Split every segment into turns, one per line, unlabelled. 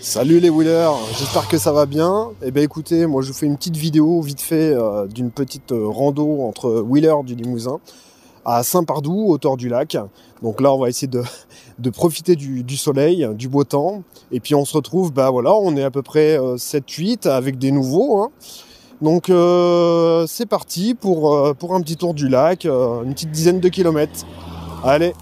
Salut les wheelers, j'espère que ça va bien. Eh bien écoutez, moi je vous fais une petite vidéo vite fait d'une petite rando entre wheelers du Limousin à Saint-Pardoux, hauteur du lac. Donc là on va essayer de profiter du soleil, du beau temps. Et puis on se retrouve, bah voilà, on est à peu près 7-8 avec des nouveaux. Hein. Donc c'est parti pour un petit tour du lac, une petite dizaine de kilomètres. Allez!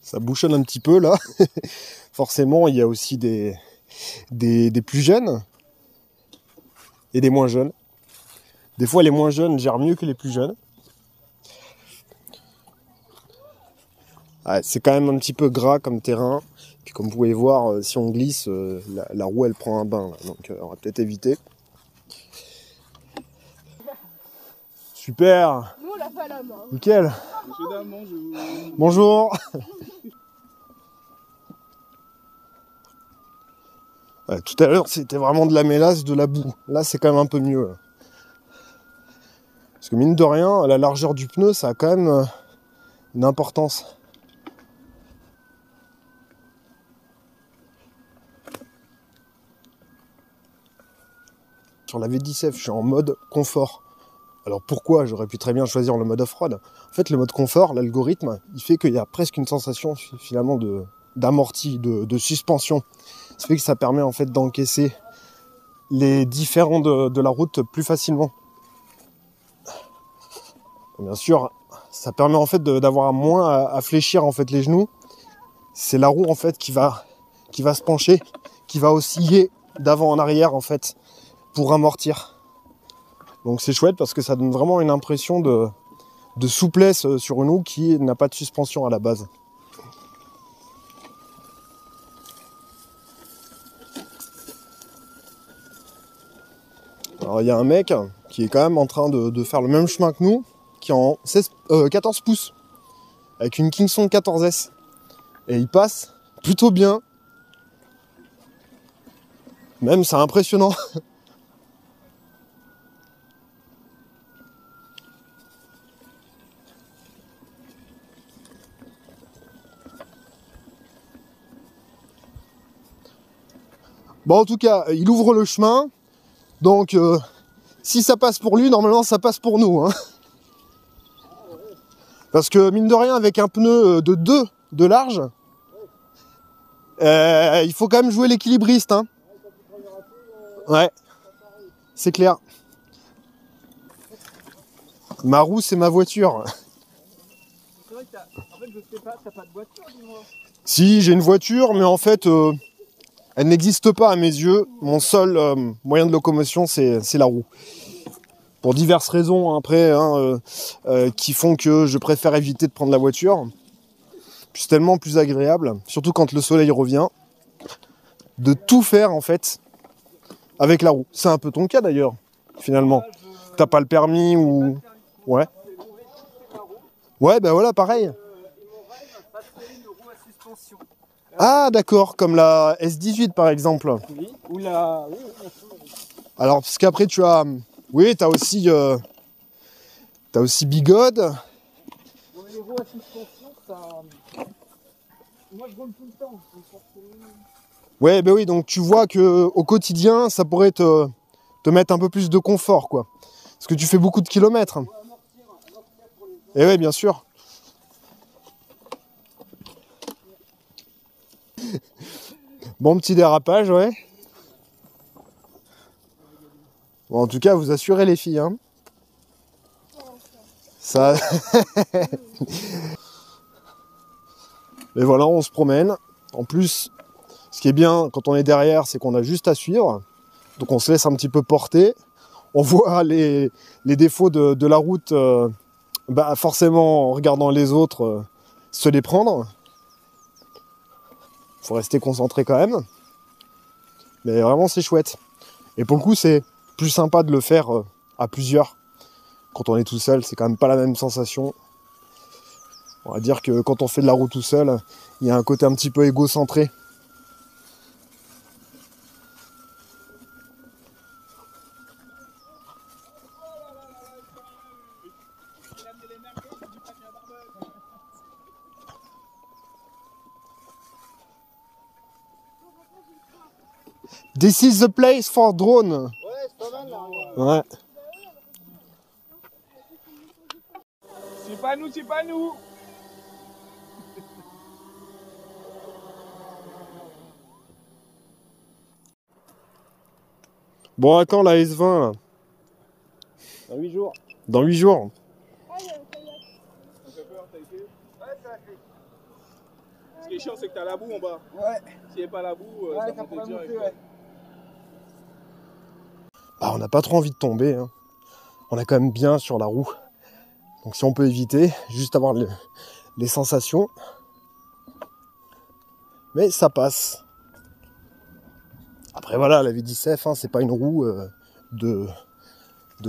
Ça bouchonne un petit peu là. Forcément, il y a aussi des plus jeunes et des moins jeunes. Des fois, les moins jeunes gèrent mieux que les plus jeunes. Ouais, c'est quand même un petit peu gras comme terrain. Puis comme vous pouvez voir, si on glisse, la roue elle prend un bain. Là. Donc on va peut-être éviter. Super.
Nous on l'a fait à la main.
Nickel.
Monsieur, dame, bonjour.
Bonjour. Ouais, tout à l'heure c'était vraiment de la mélasse, de la boue. Là c'est quand même un peu mieux. Là. Parce que mine de rien, la largeur du pneu ça a quand même une importance. Sur la V10F je suis en mode confort. Alors pourquoi j'aurais pu très bien choisir le mode off-road? En fait le mode confort, l'algorithme, il fait qu'il y a presque une sensation finalement d'amorti, de suspension. Ça fait que ça permet en fait d'encaisser les différents de la route plus facilement. Et bien sûr, ça permet en fait d'avoir moins à fléchir en fait les genoux. C'est la roue en fait qui va se pencher, qui va osciller d'avant en arrière en fait pour amortir. Donc c'est chouette parce que ça donne vraiment une impression de souplesse sur une roue qui n'a pas de suspension à la base. Alors il y a un mec qui est quand même en train de faire le même chemin que nous, qui est en 14 pouces, avec une Kingston 14S. Et il passe plutôt bien. Même c'est impressionnant. Bon en tout cas, il ouvre le chemin. Donc, si ça passe pour lui, normalement, ça passe pour nous. Hein. Parce que, mine de rien, avec un pneu de 2 de large, il faut quand même jouer l'équilibriste. Hein. Ouais, c'est clair. Ma roue, c'est ma voiture.
C'est vrai que en fait, je sais pas, t'as pas de voiture, dis-moi.
Si, j'ai une voiture, mais en fait... elle n'existe pas à mes yeux. Mon seul moyen de locomotion, c'est la roue. Pour diverses raisons après, hein, qui font que je préfère éviter de prendre la voiture. C'est tellement plus agréable, surtout quand le soleil revient, de tout faire en fait avec la roue. C'est un peu ton cas d'ailleurs, finalement. T'as pas le permis ou... Ouais. Ouais, ben voilà, pareil. Ah d'accord, comme la S18 par exemple.
Oui, ou la... Oui,
alors parce qu'après tu as... Oui, t'as aussi Bigode.
non, mais les roues à suspension, ça... Moi je roule tout le temps.
Ouais, ben oui, donc tu vois que au quotidien, ça pourrait te mettre un peu plus de confort, quoi. Parce que tu fais beaucoup de kilomètres. Et ouais, bien sûr. Bon petit dérapage, ouais. Bon, en tout cas, vous assurez les filles, hein. Ça... Mais voilà, on se promène. En plus, ce qui est bien quand on est derrière, c'est qu'on a juste à suivre. Donc on se laisse un petit peu porter. On voit les défauts de la route, bah forcément en regardant les autres, se les prendre. Faut rester concentré quand même. Mais vraiment c'est chouette. Et pour le coup c'est plus sympa de le faire à plusieurs. Quand on est tout seul, c'est quand même pas la même sensation. On va dire que quand on fait de la route tout seul, il y a un côté un petit peu égocentré. This is the place for drone.
Ouais, c'est pas mal là.
Ouais.
C'est pas nous, c'est pas nous.
Bon, à quand la S20 là?
Dans 8 jours.
Dans 8 jours.
Ça fait peur, t'as été? Ouais, ça a fait. Ce qui est chiant, c'est que t'as la boue en bas. Ouais. S'il n'y a pas la boue, ça pourrait monter, ouais.
Bah, on n'a pas trop envie de tomber, hein. On est quand même bien sur la roue. Donc si on peut éviter, juste avoir les sensations. Mais ça passe. Après voilà, la V10F, hein, c'est pas une roue de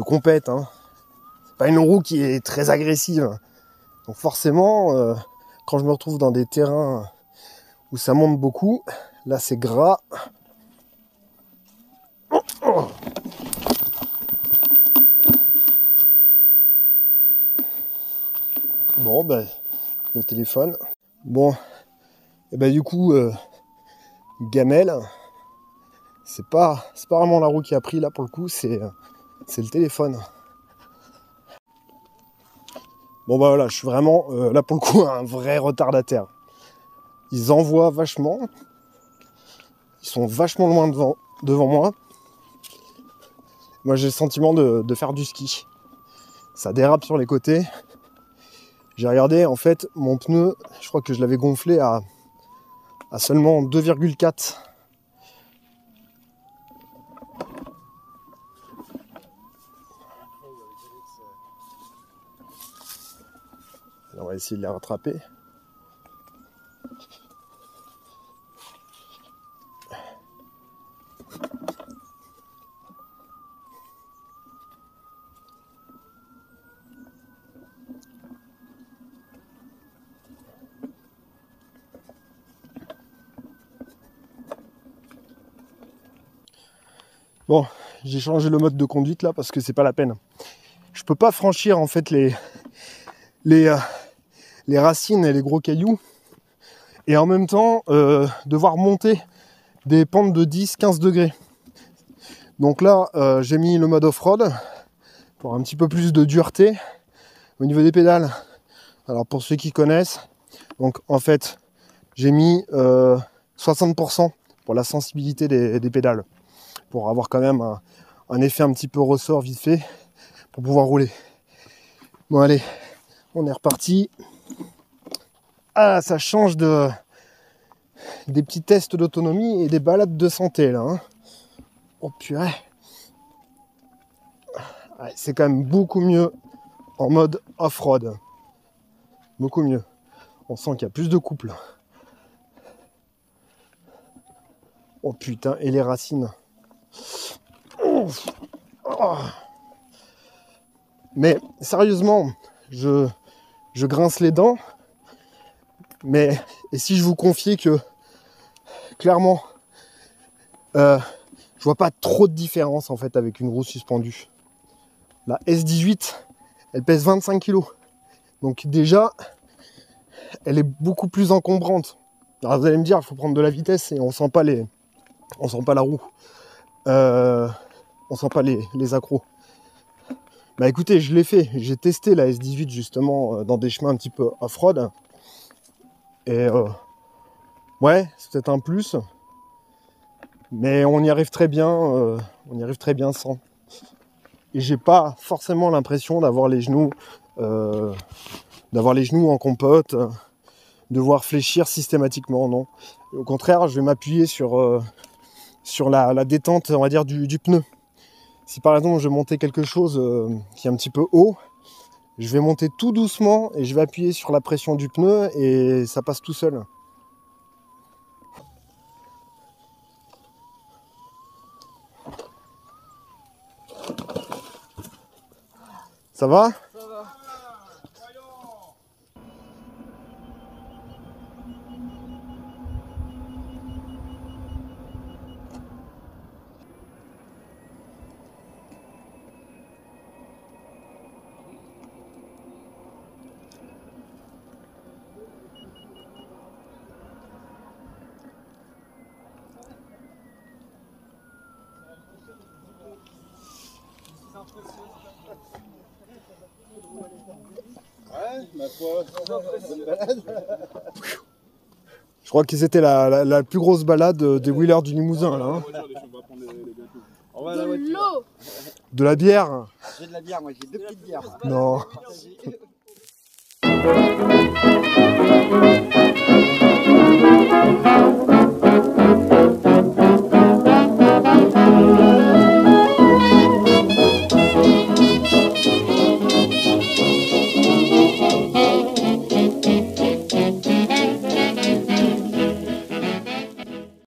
compète. Hein. C'est pas une roue qui est très agressive. Donc forcément, quand je me retrouve dans des terrains où ça monte beaucoup, là c'est gras. Bon, ben, le téléphone. Bon, et ben du coup, gamelle, c'est pas vraiment la roue qui a pris là pour le coup, c'est le téléphone. Bon bah voilà, je suis vraiment là pour le coup un vrai retardataire. Ils envoient vachement, ils sont vachement loin devant moi. Moi j'ai le sentiment de faire du ski. Ça dérape sur les côtés. J'ai regardé, en fait, mon pneu, je crois que je l'avais gonflé à seulement 2,4. On va essayer de les rattraper. Bon, j'ai changé le mode de conduite là parce que c'est pas la peine. Je peux pas franchir en fait les racines et les gros cailloux et en même temps devoir monter des pentes de 10-15 degrés. Donc là, j'ai mis le mode off-road pour un petit peu plus de dureté au niveau des pédales. Alors pour ceux qui connaissent, donc en fait, j'ai mis 60% pour la sensibilité des pédales. Pour avoir quand même un effet un petit peu ressort vite fait pour pouvoir rouler. Bon allez, on est reparti. Ah, ça change des petits tests d'autonomie et des balades de santé là. Hein. Oh purée. Ouais, c'est quand même beaucoup mieux en mode off-road. Beaucoup mieux. On sent qu'il y a plus de couple. Oh putain, et les racines. Oh. Mais sérieusement, je grince les dents. Mais et si je vous confiais que clairement, je vois pas trop de différence en fait avec une roue suspendue. La S18, elle pèse 25 kg. Donc déjà, elle est beaucoup plus encombrante. Alors vous allez me dire, il faut prendre de la vitesse et on sent pas la roue. On sent pas les accros. Bah écoutez, je l'ai fait. J'ai testé la S18 justement dans des chemins un petit peu off-road. Et bon Ouais, c'est peut-être un plus. Mais on y arrive très bien, sans. Et j'ai pas forcément l'impression d'avoir les genoux en compote, devoir fléchir systématiquement, non. Et au contraire, je vais m'appuyer sur la détente, on va dire, du pneu. Si par exemple je montais quelque chose qui est un petit peu haut, je vais monter tout doucement et je vais appuyer sur la pression du pneu et ça passe tout seul. Ça va ?
Ça va. Ouais, ma foi, bonne balade.
Je crois que c'était la plus grosse balade des wheelers du Limousin là. Hein.
On va à la voiture.
De la bière.
J'ai de la bière, moi j'ai 2 petites bières.
Non.